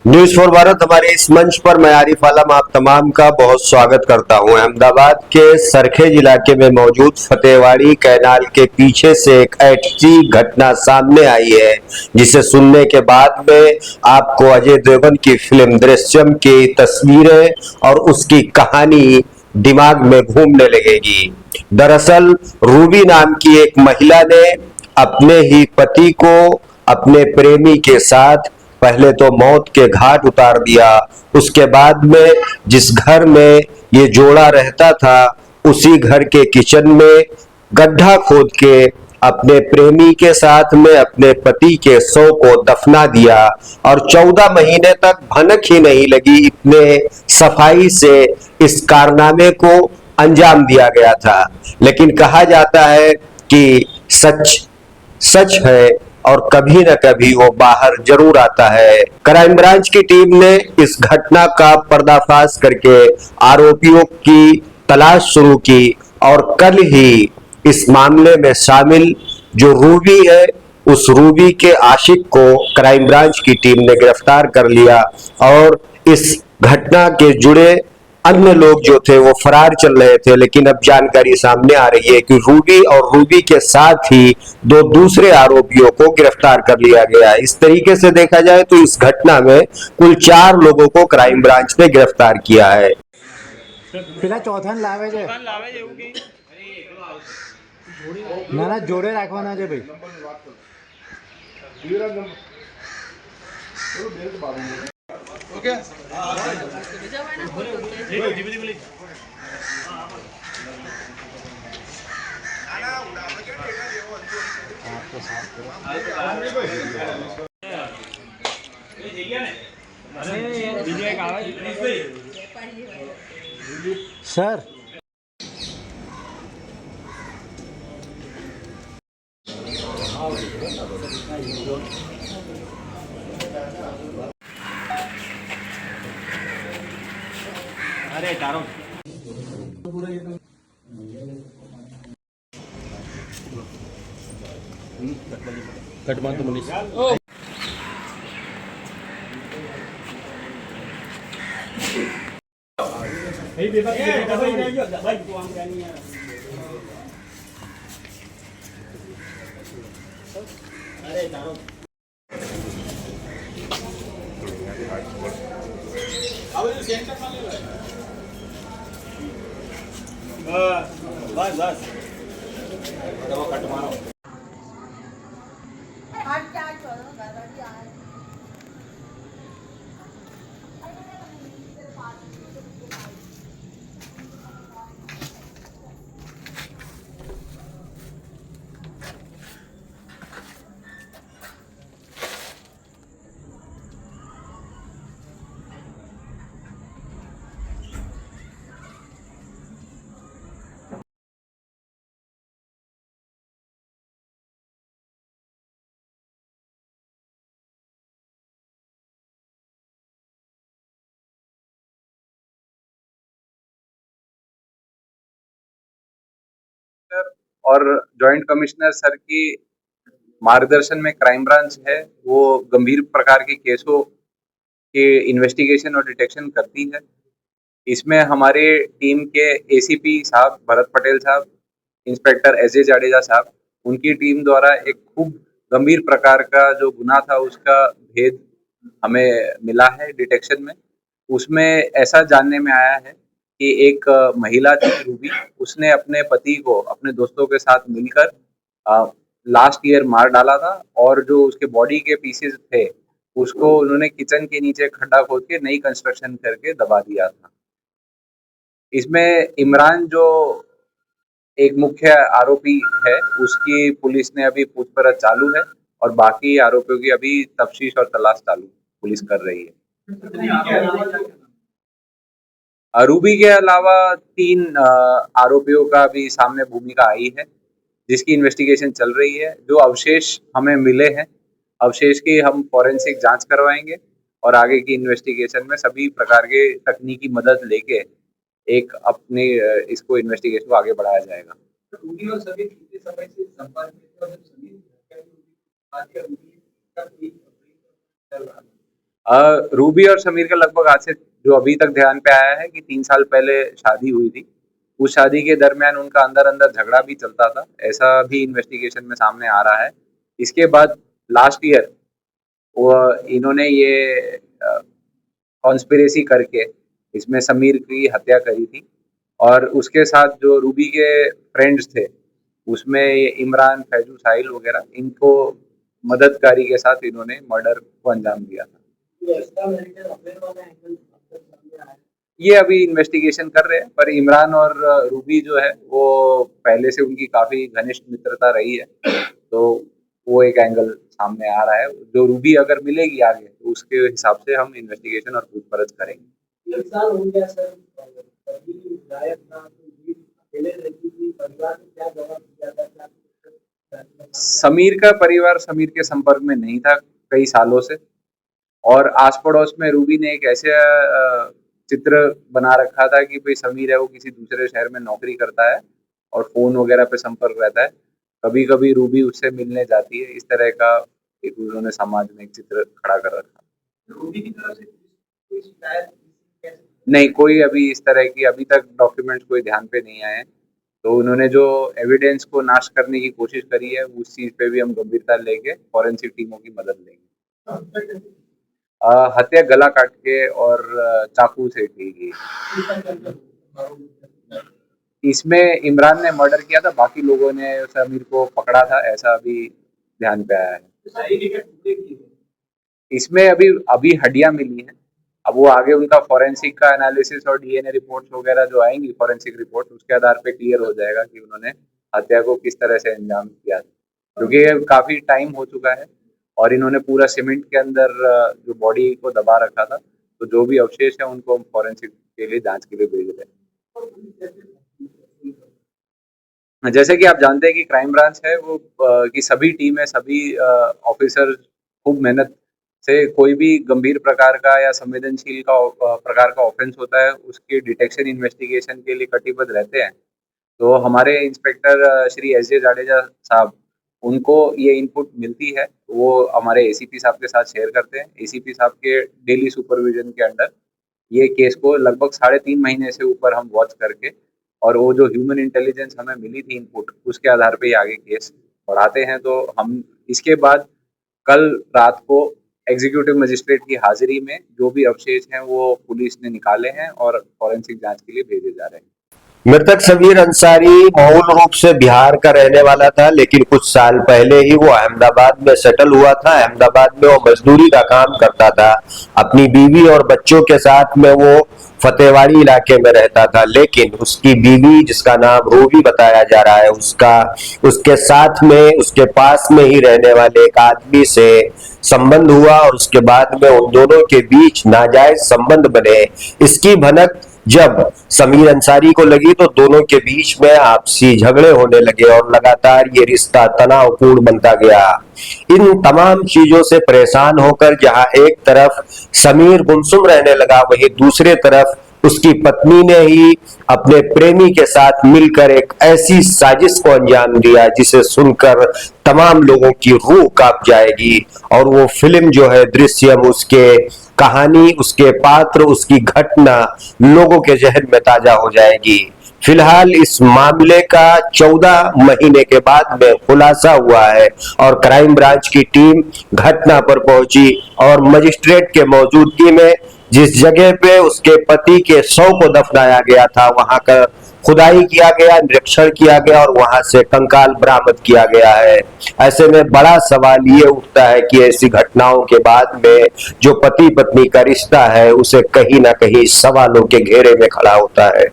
News for Bharat हमारे इस मंच पर मैं आरिफ आलम आप तमाम का बहुत स्वागत करता हूं। अहमदाबाद के सरखेज इलाके में मौजूद फतेहवाड़ी कैनाल के पीछे से एक ऐसी घटना सामने आई है जिसे सुनने के बाद में आपको अजय देवगन की फिल्म दृश्यम की तस्वीरें और उसकी कहानी दिमाग में घूमने लगेगी। दरअसल रूबी नाम की एक महिला ने अपने ही पति को अपने प्रेमी के साथ पहले तो मौत के घाट उतार दिया। उसके बाद में जिस घर में ये जोड़ा रहता था उसी घर के किचन में गड्ढा खोद के अपने प्रेमी के साथ में अपने पति के शव को दफना दिया और 14 महीने तक भनक ही नहीं लगी, इतने सफाई से इस कारनामे को अंजाम दिया गया था। लेकिन कहा जाता है कि सच सच है और कभी न कभी वो बाहर जरूर आता है। क्राइम ब्रांच की टीम ने इस घटना का पर्दाफाश करके आरोपियों की तलाश शुरू की और कल ही इस मामले में शामिल जो रूबी है उस रूबी के आशिक को क्राइम ब्रांच की टीम ने गिरफ्तार कर लिया और इस घटना के जुड़े अन्य लोग जो थे वो फरार चल रहे थे। लेकिन अब जानकारी सामने आ रही है कि रूबी और रूबी के साथ ही दो दूसरे आरोपियों को गिरफ्तार कर लिया गया। इस तरीके से देखा जाए तो इस घटना में कुल 4 लोगों को क्राइम ब्रांच ने गिरफ्तार किया है। પેલા ચોથાને લાવે છે ના ના જોડે રાખવાના છે ભાઈ સર अरे तारो कटमान तो मनीष अरे तारो बस बस कट मारो और जॉइंट कमिश्नर सर की मार्गदर्शन में क्राइम ब्रांच है वो गंभीर प्रकार के केसों के इन्वेस्टिगेशन और डिटेक्शन करती है। इसमें हमारे टीम के एसीपी साहब भरत पटेल साहब, इंस्पेक्टर एसजे जाडेजा साहब, उनकी टीम द्वारा एक खूब गंभीर प्रकार का जो गुना था उसका भेद हमें मिला है डिटेक्शन में। उसमें ऐसा जानने में आया है कि एक महिला थी रूबी, उसने अपने पति को अपने दोस्तों के साथ मिलकर लास्ट ईयर मार डाला था और जो उसके बॉडी के पीसेस थे उसको उन्होंने किचन के नीचे खड्डा खोद के नई कंस्ट्रक्शन करके दबा दिया था। इसमें इमरान जो एक मुख्य आरोपी है उसकी पुलिस ने अभी पूछपरछ चालू है और बाकी आरोपियों की अभी तफ्तीश और तलाश चालू पुलिस कर रही है। रूबी के अलावा 3 आरोपियों का भी सामने भूमिका आई है जिसकी इन्वेस्टिगेशन चल रही है। जो अवशेष हमें मिले हैं, अवशेष की हम फॉरेंसिक जांच करवाएंगे और आगे की इन्वेस्टिगेशन में सभी प्रकार के तकनीकी मदद लेके एक अपनी इसको इन्वेस्टिगेशन को आगे बढ़ाया जाएगा। रूबी और समीर का लगभग आज से जो अभी तक ध्यान पे आया है कि 3 साल पहले शादी हुई थी। उस शादी के दरमियान उनका अंदर-अंदर झगड़ा भी चलता था, ऐसा भी इन्वेस्टिगेशन में सामने आ रहा है। इसके बाद लास्ट ईयर वो इन्होंने ये कॉन्स्पिरेसी करके इसमें समीर की हत्या करी थी और उसके साथ जो रूबी के फ्रेंड्स थे, उसमें ये इमरान, फैजू, साहिल वगैरह इनको मददगारी के साथ इन्होंने मर्डर को अंजाम दिया था। ये अभी इन्वेस्टिगेशन कर रहे हैं, पर इमरान और रूबी जो है वो पहले से उनकी काफी घनिष्ठ मित्रता रही है, तो वो एक एंगल सामने आ रहा है। जो रूबी अगर मिलेगी आगे तो उसके हिसाब से हम इन्वेस्टिगेशन और पूछपरछ करेंगे। 1 साल हो गया सर, कभी गायब ना, तो अकेले रहती थी, परिवार ने क्या जवाब दिया था? समीर का परिवार समीर के संपर्क में नहीं था कई सालों से, और आस पड़ोस में रूबी ने एक ऐसे चित्र बना रखा था कि भाई समीर है वो किसी दूसरे शहर में नौकरी करता है और फोन वगैरह पे संपर्क रहता है, कभी कभी रूबी उससे मिलने जाती है। इस तरह का एक उन्होंने समाज में एक चित्र खड़ा कर रखा। रूबी की तरफ से कोई शिकायत नहीं, कोई अभी इस तरह की अभी तक डॉक्यूमेंट्स कोई ध्यान पे नहीं आए हैं, तो उन्होंने जो एविडेंस को नाश करने की कोशिश करी है उस चीज पे भी हम गंभीरता लेके फॉरेंसिक टीमों की मदद लेंगे। हत्या गला काट के और चाकू से की गई। इसमें इमरान ने मर्डर किया था, बाकी लोगों ने समीर को पकड़ा था, ऐसा अभी ध्यान पे आया है। इसमें अभी हड्डियां मिली हैं, अब वो आगे उनका फॉरेंसिक का एनालिसिस और डीएनए रिपोर्ट्स वगैरह जो आएंगी, फॉरेंसिक रिपोर्ट, उसके आधार पे क्लियर हो जाएगा कि उन्होंने हत्या को किस तरह से अंजाम दिया था, क्योंकि काफी टाइम हो चुका है और इन्होंने पूरा सीमेंट के अंदर जो बॉडी को दबा रखा था, तो जो भी अवशेष है उनको हम फॉरेंसिक के लिए जांच के लिए भेज रहे हैं। जैसे कि आप जानते हैं कि क्राइम ब्रांच है वो की सभी टीम है, सभी ऑफिसर खूब मेहनत से कोई भी गंभीर प्रकार का या संवेदनशील का प्रकार का ऑफेंस होता है उसके डिटेक्शन इन्वेस्टिगेशन के लिए कटिबद्ध रहते हैं। तो हमारे इंस्पेक्टर श्री एस.जे. जाडेजा साहब, उनको ये इनपुट मिलती है, वो हमारे एसीपी साहब के साथ शेयर करते हैं। एसीपी साहब के डेली सुपरविजन के अंडर ये केस को लगभग 3.5 महीने से ऊपर हम वॉच करके, और वो जो ह्यूमन इंटेलिजेंस हमें मिली थी इनपुट, उसके आधार पे आगे केस बढ़ाते हैं। तो हम इसके बाद कल रात को एग्जीक्यूटिव मजिस्ट्रेट की हाजिरी में जो भी अवशेष हैं वो पुलिस ने निकाले हैं और फॉरेंसिक जांच के लिए भेजे जा रहे हैं। मृतक समीर अंसारी मूल रूप से बिहार का रहने वाला था, लेकिन कुछ साल पहले ही वो अहमदाबाद में सेटल हुआ था। अहमदाबाद में वो मजदूरी का काम करता था। अपनी बीवी और बच्चों के साथ में वो फतेहवाड़ी इलाके में रहता था, लेकिन उसकी बीवी, जिसका नाम रूबी बताया जा रहा है, उसके साथ में उसके पास में ही रहने वाले एक आदमी से संबंध हुआ और उसके बाद में उन दोनों के बीच नाजायज संबंध बने। इसकी भनक जब समीर अंसारी को लगी तो दोनों के बीच में आपसी झगड़े होने लगे और लगातार ये रिश्ता तनावपूर्ण बनता गया। इन तमाम चीजों से परेशान होकर जहां एक तरफ समीर गुमसुम रहने लगा, वहीं दूसरे तरफ उसकी पत्नी ने ही अपने प्रेमी के साथ मिलकर एक ऐसी साजिश को अंजाम दिया जिसे सुनकर तमाम लोगों की रूह कांप जाएगी। और वो फिल्म जो है दृश्यम, उसके कहानी, उसके पात्र, उसकी घटना लोगों के जहन में ताजा हो जाएगी। फिलहाल इस मामले का 14 महीने के बाद में खुलासा हुआ है और क्राइम ब्रांच की टीम घटना पर पहुंची और मजिस्ट्रेट के मौजूदगी में जिस जगह पे उसके पति के शव को दफनाया गया था, वहां का खुदाई किया गया, निरीक्षण किया गया और वहां से कंकाल बरामद किया गया है। ऐसे में बड़ा सवाल ये उठता है कि ऐसी घटनाओं के बाद में जो पति पत्नी का रिश्ता है उसे कहीं ना कहीं सवालों के घेरे में खड़ा होता है।